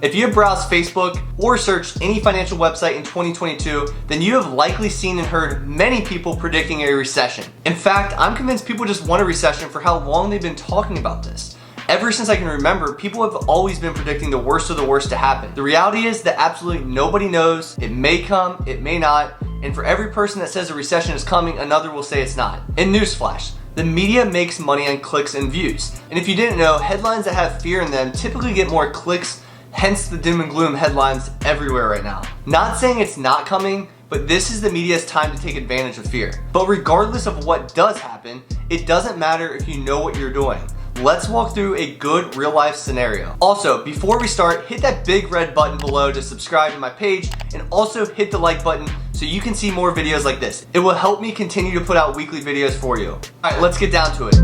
If you have browsed Facebook or searched any financial website in 2022, then you have likely seen and heard many people predicting a recession. In fact, I'm convinced people just want a recession for how long they've been talking about this. Ever since I can remember, people have always been predicting the worst of the worst to happen. The reality is that absolutely nobody knows. It may come, it may not, and for every person that says a recession is coming, another will say it's not. And newsflash, the media makes money on clicks and views. And if you didn't know, headlines that have fear in them typically get more clicks, hence the doom and gloom headlines everywhere right now. Not saying it's not coming, but this is the media's time to take advantage of fear. But regardless of what does happen, it doesn't matter if you know what you're doing. Let's walk through a good real life scenario. Also, before we start, hit that big red button below to subscribe to my page, and also hit the like button so you can see more videos like this. It will help me continue to put out weekly videos for you. Alright, let's get down to it.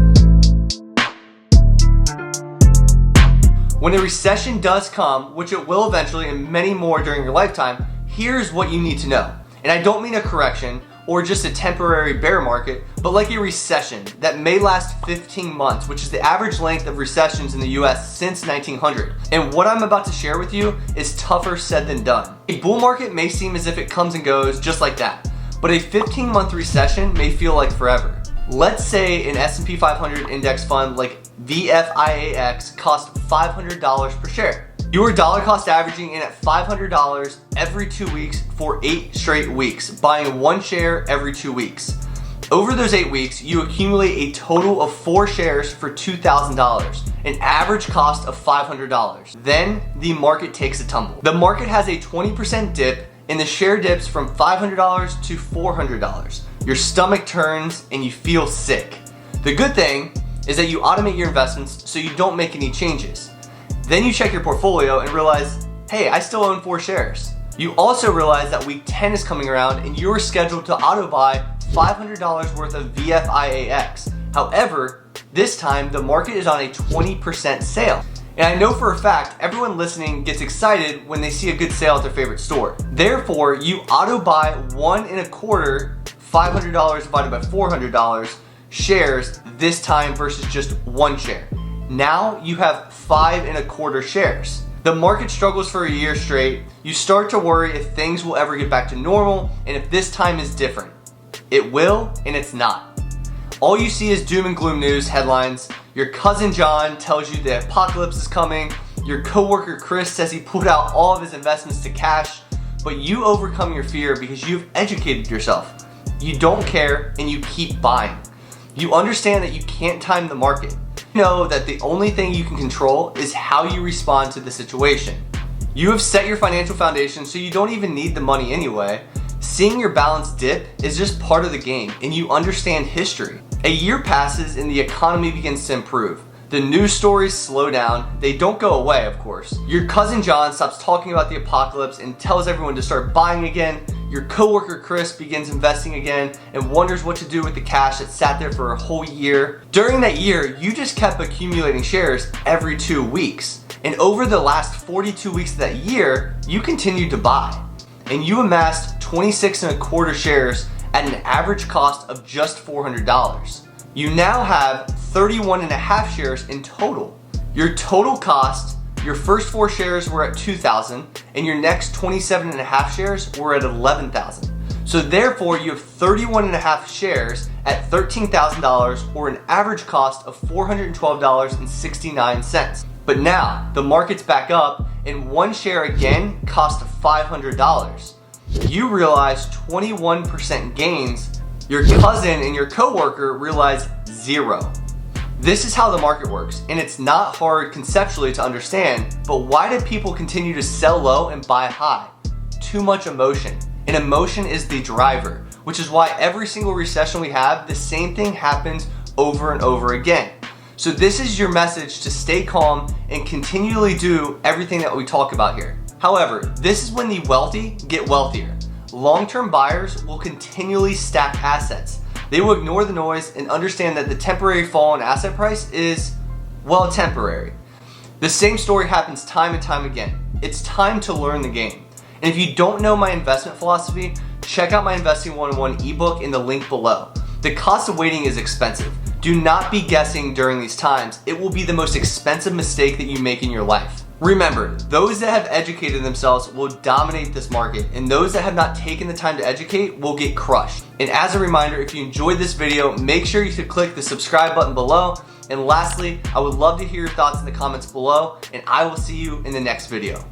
When a recession does come, which it will eventually and many more during your lifetime, here's what you need to know. And I don't mean a correction or just a temporary bear market, but like a recession that may last 15 months, which is the average length of recessions in the US since 1900. And what I'm about to share with you is tougher said than done. A bull market may seem as if it comes and goes just like that, but a 15-month recession may feel like forever. Let's say an S&P 500 index fund like VFIAX cost $500 per share. You are dollar cost averaging in at $500 every 2 weeks for 8 straight weeks, buying 1 share every 2 weeks. Over those 8 weeks, you accumulate a total of 4 shares for $2,000, an average cost of $500. Then the market takes a tumble. The market has a 20% dip and the share dips from $500 to $400. Your stomach turns and you feel sick. The good thing is that you automate your investments so you don't make any changes. Then you check your portfolio and realize, hey, I still own 4 shares. You also realize that week 10 is coming around and you're scheduled to auto buy $500 worth of VFIAX. However, this time the market is on a 20% sale. And I know for a fact everyone listening gets excited when they see a good sale at their favorite store. Therefore, you auto buy 1 1/4 $500 divided by $400 shares this time versus just 1 share. Now you have 5 1/4 shares. The market struggles for a year straight. You start to worry if things will ever get back to normal and if this time is different. It will, and it's not. All you see is doom and gloom news headlines. Your cousin John tells you the apocalypse is coming. Your coworker Chris says he pulled out all of his investments to cash. But you overcome your fear because you've educated yourself. You don't care and you keep buying. You understand that you can't time the market. You know that the only thing you can control is how you respond to the situation. You have set your financial foundation so you don't even need the money anyway. Seeing your balance dip is just part of the game and you understand history. A year passes and the economy begins to improve. The news stories slow down. They don't go away, of course. Your cousin John stops talking about the apocalypse and tells everyone to start buying again. Your coworker Chris begins investing again and wonders what to do with the cash that sat there for a whole year. During that year, you just kept accumulating shares every 2 weeks. And over the last 42 weeks of that year, you continued to buy. And you amassed 26 1/4 shares at an average cost of just $400. You now have 31 1/2 shares in total. Your total cost, your first 4 shares were at $2,000 and your next 27 1/2 shares were at $11,000. So therefore you have 31 1/2 shares at $13,000 or an average cost of $412.69. But now the market's back up and 1 share again cost $500. You realize 21% gains. Your cousin and your coworker realize 0. This is how the market works, and it's not hard conceptually to understand, but why do people continue to sell low and buy high? Too much emotion. And emotion is the driver, which is why every single recession we have, the same thing happens over and over again. So this is your message to stay calm and continually do everything that we talk about here. However, this is when the wealthy get wealthier. Long-term buyers will continually stack assets. They will ignore the noise and understand that the temporary fall in asset price is, well, temporary. The same story happens time and time again. It's time to learn the game. And if you don't know my investment philosophy, check out my Investing 101 ebook in the link below. The cost of waiting is expensive. Do not be guessing during these times. It will be the most expensive mistake that you make in your life. Remember, those that have educated themselves will dominate this market, and those that have not taken the time to educate will get crushed. And as a reminder, if you enjoyed this video, make sure you click the subscribe button below. And lastly, I would love to hear your thoughts in the comments below, and I will see you in the next video.